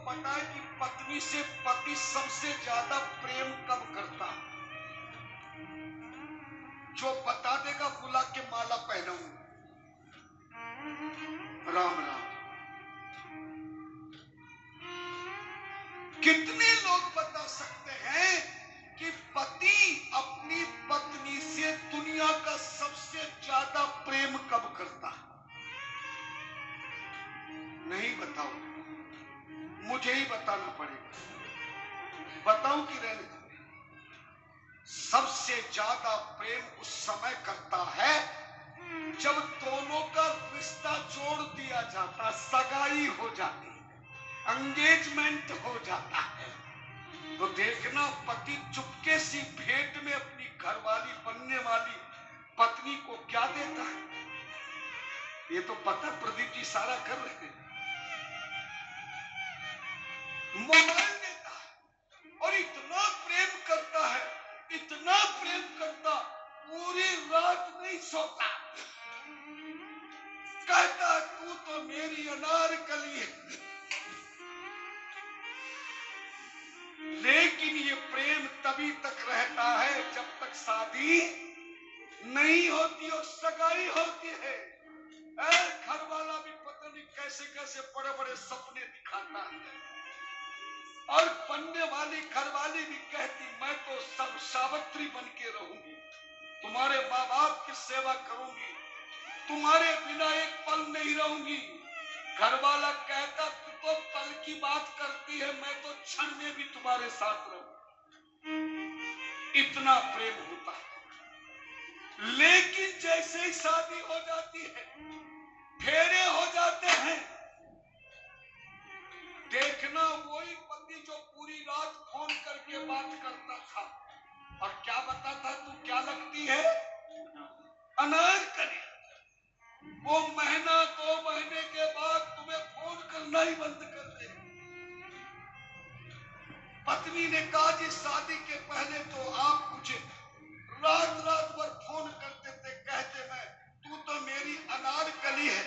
पता है कि पत्नी से पति सबसे ज्यादा प्रेम कब करता है? जो बता देगा बुला के माला पहनाऊं। राम राम। कितने लोग बता सकते हैं कि पति अपनी पत्नी से दुनिया का सबसे ज्यादा प्रेम कब करता है? नहीं बताओ, मुझे ही बताना पड़ेगा। बताऊं कि रहने दो? सबसे ज्यादा प्रेम उस समय करता है जब दोनों का रिश्ता जोड़ दिया जाता, सगाई हो जाती, एंगेजमेंट हो जाता है। तो देखना पति चुपके सी भेंट में अपनी घरवाली बनने वाली पत्नी को क्या देता है। ये तो पता प्रदीप जी सारा कर रहे हैं। मोबाइल देता है और इतना प्रेम करता है, इतना प्रेम करता, पूरी रात नहीं सोता। कहता तू तो मेरी अनारकली है। लेकिन ये प्रेम तभी तक रहता है जब तक शादी नहीं होती और सगाई होती है। घर वाला भी पता नहीं कैसे कैसे बड़े बड़े सपने दिखाता है और बनने वाली घरवाली भी कहती मैं तो सब सावित्री बन के रहूंगी, तुम्हारे माँ बाप की सेवा करूंगी, तुम्हारे बिना एक पल नहीं रहूंगी। घरवाला कहता तू तो पल की बात करती है, मैं तो क्षण में भी तुम्हारे साथ रहूं। इतना प्रेम होता है। लेकिन जैसे ही शादी हो जाती है, फेरे हो जाते हैं, देखना वही पति जो पूरी रात फोन करके बात करता था और क्या बताता, तू क्या लगती है अनारकली, वो महीना 2 महीने के बाद तुम्हें फोन करना ही बंद कर दे। पत्नी ने कहा जी शादी के पहले तो आप मुझे रात रात भर फोन करते थे, कहते मैं तू तो मेरी अनारकली है।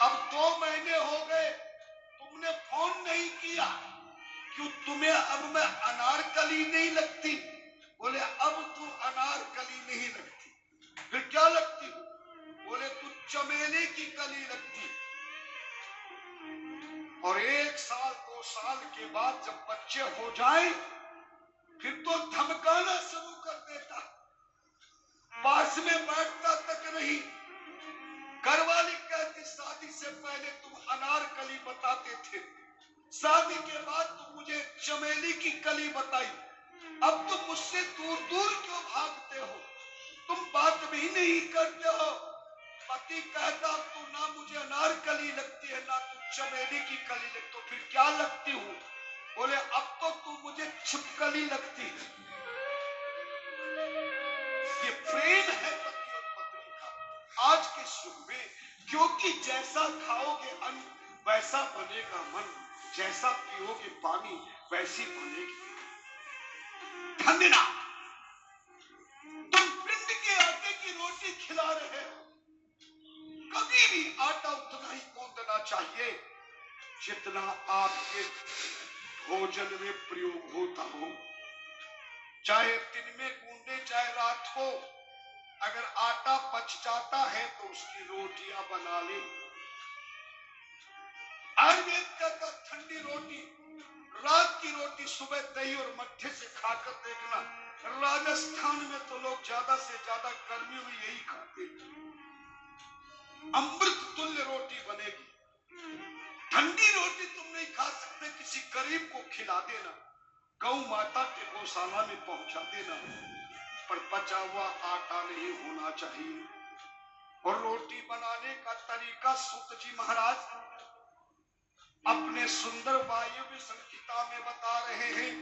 अब 2 महीने हो गए तुमने फोन नहीं किया, क्यों तुम्हें अब मैं अनारकली नहीं लगती? बोले अब तू अनारकली नहीं लगती, फिर क्या लगती? बोले तू चमेली की कली लगती। और 1 साल 2 साल के बाद जब बच्चे हो जाए फिर तो धमकाना शुरू कर देता, पास में बैठता तक नहीं। घरवाली कहती शादी से पहले तुम अनारकली बताते थे, शादी के बाद तुम मुझे चमेली की कली बताई, अब तुम मुझसे दूर दूर क्यों भागते हो, तुम बात भी नहीं करते हो। पति कहता तू ना मुझे अनारकली लगती है ना तू चमेली की कली लगती, तो फिर क्या लगती हूँ? बोले अब तो तू मुझे छिपकली लगती है। ये प्रेम है पति और पत्नी का आज के युग में, क्योंकि जैसा खाओगे अन्न वैसा बनेगा मन, जैसा पियोगे पानी वैसी बनेगी धन्यना। तुम पिंड के आटे की रोटी खिला रहे हो, कभी भी आटा उतना ही गूंदना चाहिए जितना आपके भोजन में प्रयोग होता हो, चाहे दिन में गूंदे चाहे रात को। अगर आटा बच जाता है तो उसकी रोटियां बना ले। आयुर्वेद कहता ठंडी रोटी, रात की रोटी सुबह दही और मट्ठे से खाकर देखना। राजस्थान में तो लोग ज्यादा से ज्यादा गर्मियों में यही खाते हैं। अमृत तुल्य रोटी बनेगी। ठंडी रोटी तुम नहीं खा सकते, किसी गरीब को खिला देना, गौ माता के गौशाला में पहुंचा देना, पर बचा हुआ आटा नहीं होना चाहिए। और रोटी बनाने का तरीका सूत जी महाराज अपने सुंदर वायव्य संहिता में बता रहे हैं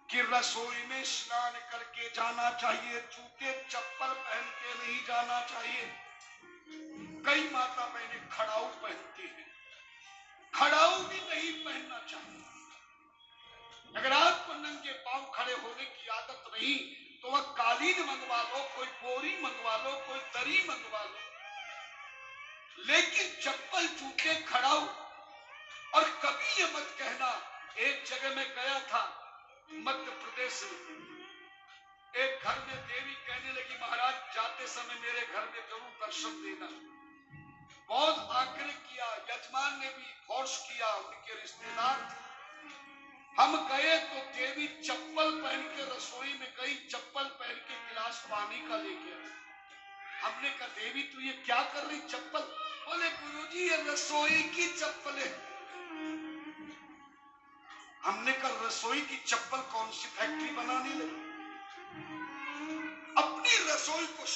कि रसोई में स्नान करके जाना चाहिए, जूते चप्पल पहन के नहीं जाना चाहिए। कई माता बहनें खड़ाऊ पहनती हैं, खड़ाऊ भी नहीं पहनना चाहिए। अगर आपको नंगे पांव खड़े होने की आदत नहीं तो वह कालीन मंगवा लो, कोई बोरी मंगवा लो, कोई दरी मंगवा लो, लेकिन चप्पल जूते खड़ाऊ और कभी ये मत कहना। एक जगह मैं गया था मध्य प्रदेश में, एक घर में देवी कहने लगी महाराज जाते समय मेरे घर में जरूर दर्शन देना। बहुत आग्रह किया, यजमान ने भी फोर्स किया, उनके रिश्तेदार हम गए तो देवी चप्पल पहन के रसोई में गई, चप्पल पहन के गिलास पानी का लेके आई। हमने कहा देवी तू ये क्या कर रही चप्पल? बोले गुरुजी ये रसोई की चप्पल है। हमने कहा रसोई की चप्पल कौन सी फैक्ट्री बनाने लगी? अपनी रसोई को